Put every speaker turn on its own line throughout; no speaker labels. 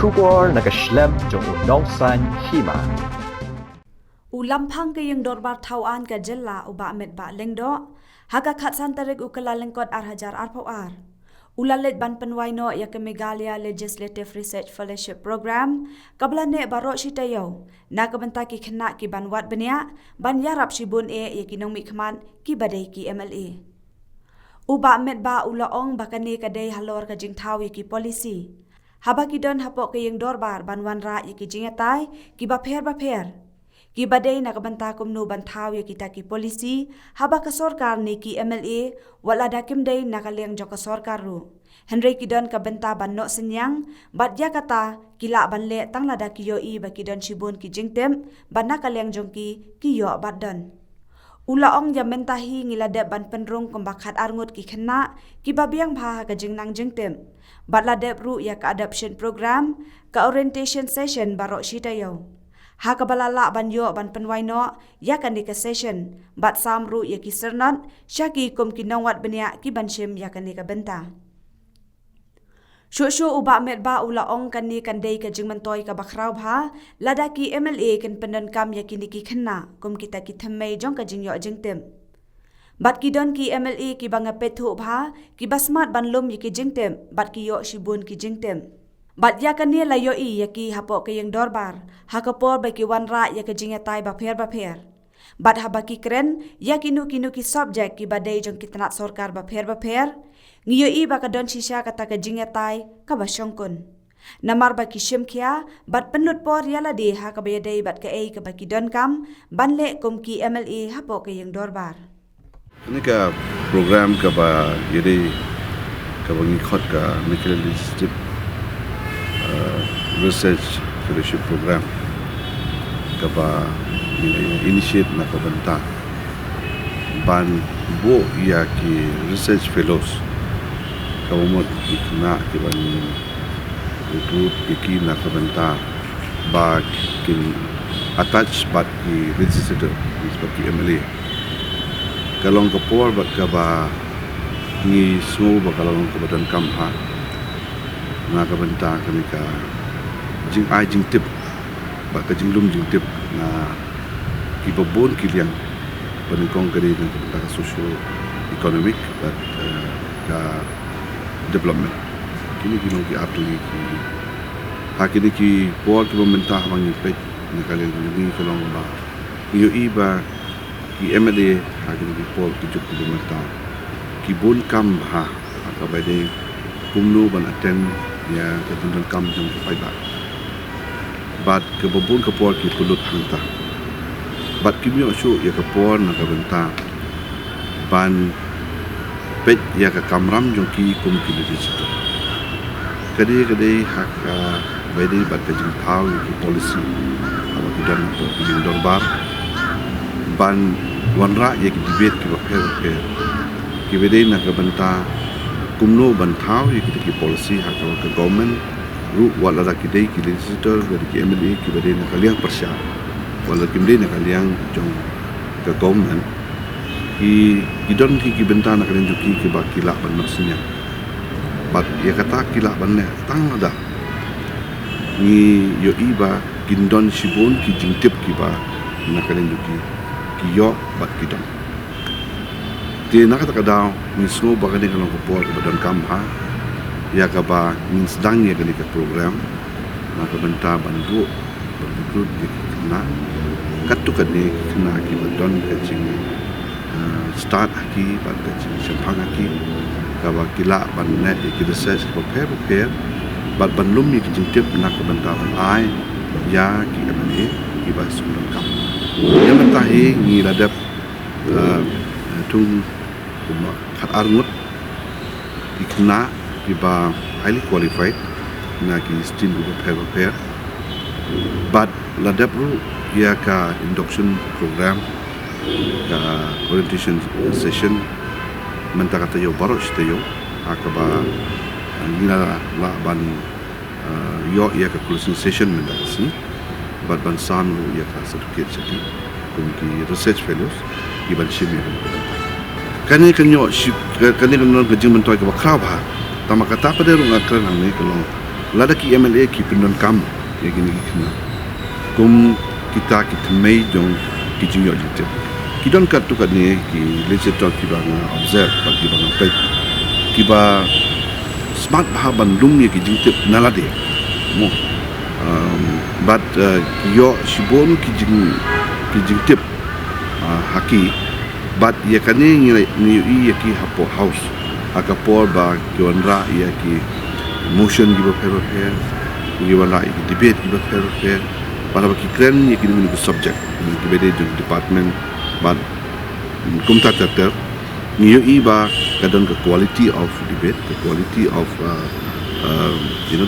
Shubor nakaslem jong nongsan Hima.
Ulampang kayang dorbar tauan ka jela uba Metbah lengdo, haga khatsan tarik ukala lengkot arhajar arpawar. Ulalit ban penwaino ya ke Meghalaya Legislative Research Fellowship Program, kablane barok sitayo, na kabenta ki kena ki ban wat Bniah, ban yarap shibun ya ki nong mikman ki badai ki MLA. Uba Metbah ulaong bakane kadai halor ka jingtau ya ki polisi. Haba ki don hapok kayang dorbar ban wanra ya ki Jingmyntoi ki bapher. Ki badai na kabenta kumno bantau ya kita ki polisi, haba ka sorkar ni ki MLA, wala da kimday na kaliang joka sorkar ru. Henry ki don kabenta ban no senyang, bat ya kata kila ban le tang lada ki yo i ba ki don shibun ki jingtem, ban na kaliang jongki ki yo bat don. Ulaong ya mentahi ngilade ban penrung kumbakhat arngut ki kena, ki babiang bha ka jingnang jingtem. Bat ladep ru ya ka adoption program, ka orientation session barok shitayo. Ha kabalala ban yo ban penwaino ya kan di ka session, bat samru ya ki sernat, syaki kum ki Nongwad Bniah ki ban shim ya kan di ka benta. Shushu uba Metbah ulaong kan ni kan day ka Jingmyntoi ka Bakhraw bha, lada ki MLA kan Pyndonkam ya kini ki kena, kum kita ki thamay jong ka jingyo jingtem. Bat ki don ki MLA ki banga pethu bha, ki basmat ban lum ya ki jingtem, bat ki yo shibun ki jingtem. Bat ya kan ni layo i ya ki hapok kayang dorbar, hakapor ba ki wanra ya ka Jingmyntoi bapher. Bat haba ki kren, ya kinu ki subject ki badai jong kitanat sorkar bapher. Ngiyo i ba ka don sisya kata ka Jingmyntoi ka basyongkun. Namar ba ki shimkia, bat penut por ya ladi ha ka bayadai bat ka ei ka ba ki Pyndonkam, ban le kum ki MLA hapok kayang dorbar.
Ini ka program ka ba yeri ka ba ngikot ka Legislative Research Fellowship Program ka ba initiate na ka benta ban bo ya ki research fellows ka mo na ki ban recruit ki na ka benta ba kin attach bat ki legislator ki MLA kalong kapor bat ka ba ni so ba kalong ka Pyndonkam ha na ka benta kami ka jing tip ba ka jinglum jing tip na ki babon ki liang paningkong kari ng ka socio economic but ka development kini kinong ki atuli ki ha kini ki por ki benta bang ni pet na kaliang ni kalong ba iyo iba ki MLA ha kini ki por ki juk ki benta ki bon kam ha ka ba de kumno ban attend ya ka Pyndonkam jong pai ba bat ke babun ke por ki pulut hangta bat kimyo shu ya ke por na ka benta ban pet ya ka kamram jong ki kum ki di situ kade hak bede bat ka jing thau ki policy apa ki dan to ki dorbar ban wanra ya ki debate ki bapher ki bede na ka benta kumno ban thau ya ki policy hak ka government ru wala da kidai ki legislator dari ki MLA ki bade na kaliang persya wala kimde na kaliang jong ka government ki don ki benta na kaliang juki ki ba kila ban maksudnya bat ya kata kila ban ne tang ada ni yo iba kindon shibun ki jingtip ki ba na kaliang juki ki yo bat ki don ti na kata kadao ni sno ba kani kalong ko por ka Pyndonkam ha ya ka ba min sedang ya kali ka program na ka benta bandu berikut di kena katukan ni kena ki badon ka jing start aki ban ka jing sempang aki ka ba kila ban net ki research prepare bat ban lum ni ki jing tip na ka benta ban ai ya ki MLA ki ba Pyndonkam ya mentahi ni ladap tung khat arngut ki kena ki ba highly qualified na ki still prepare but ladap ru ya ka induction program ka orientation session mentaka tayo barok tayo akaba nila la ban yo ya ka closing session mentaka si but ban sam ru ya ka certificate seti kum ki research fellows ki ban shimi kani kanyo kani kanyo Jingmyntoi ka Bakhraw ba tama kata pada runga kran ang ni kalong Lada ki MLA ki Pyndonkam ya gini kena. Kum kita mei jong ki jingyo jite. Ki don kat tu kat ni ki legislator ki bang observe bagi bang pet. Ki ba smart bahaban lum ya ki jingte nalade. Mo but yo shibon ki jingte haki but ya kane ni ya ki hapo house akapor ba ki onra ya ki motion giba pero here giba la debate giba pero here para ba ki kren ya ki ni subject ki bede department but kum ta ni ba kadang ke quality of debate the quality of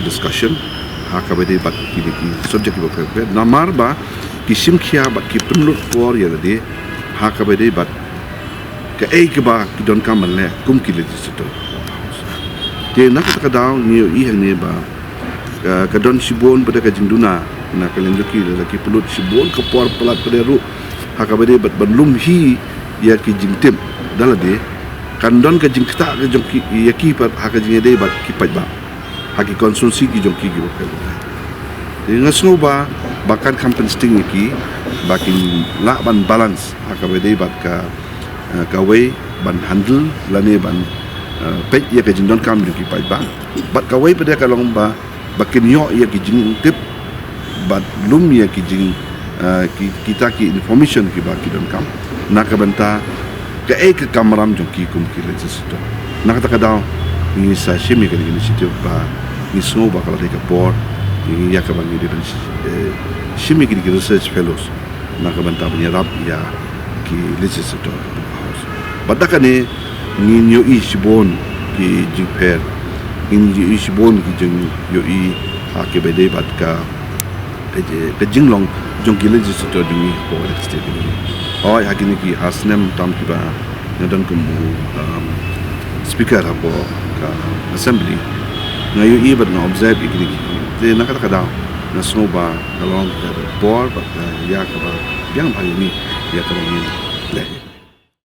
discussion haka bede bat ki subject giba pero here namar ba ki simkhia ba ki penlut por ya de haka bede bat ke ba ki don kamal kum ki legislator dia nak kata daw ni hang ni ba kadon sibon pada kajingduna na kalendoki lagi pulut sibon ke por pelat pada ru hakabade bat banlum hi ya ki jingtem dalade kandon ka jingta ka jongki ya ki par hakajingede bat ki pajba haki konsumsi ki jongki ki bakal dia ngasno ba bakan kampen sting ki bakin la ban balance hakabade bat ka way ban handle lane ban pek ia ke jindon kam ki pai ba bat kawai pada kalong ba bakin yo ia ki jing tip bat lum ia ki jing kita ki information ki ba ki don kam nak banta ke kamaram jong ki kum ki legislator nak kata daw ni sa shimi ke initiative ba ni snow ba kala ke por ni ya ka bang ni shimi ki research fellows nak banta penyerap ya ki legislator badakane ni nyo isbon ki jingper in isbon ki jing yo ke bede bat ka jinglong jong ki legislator dingi ko state ni oi hakini ki asnem tam ki ba nadon kum speaker apo ka assembly ngayo bat na observe ikini ki de nakata daw na snow ba along the board ba ya ka ba yang ba ni ya ka ba ni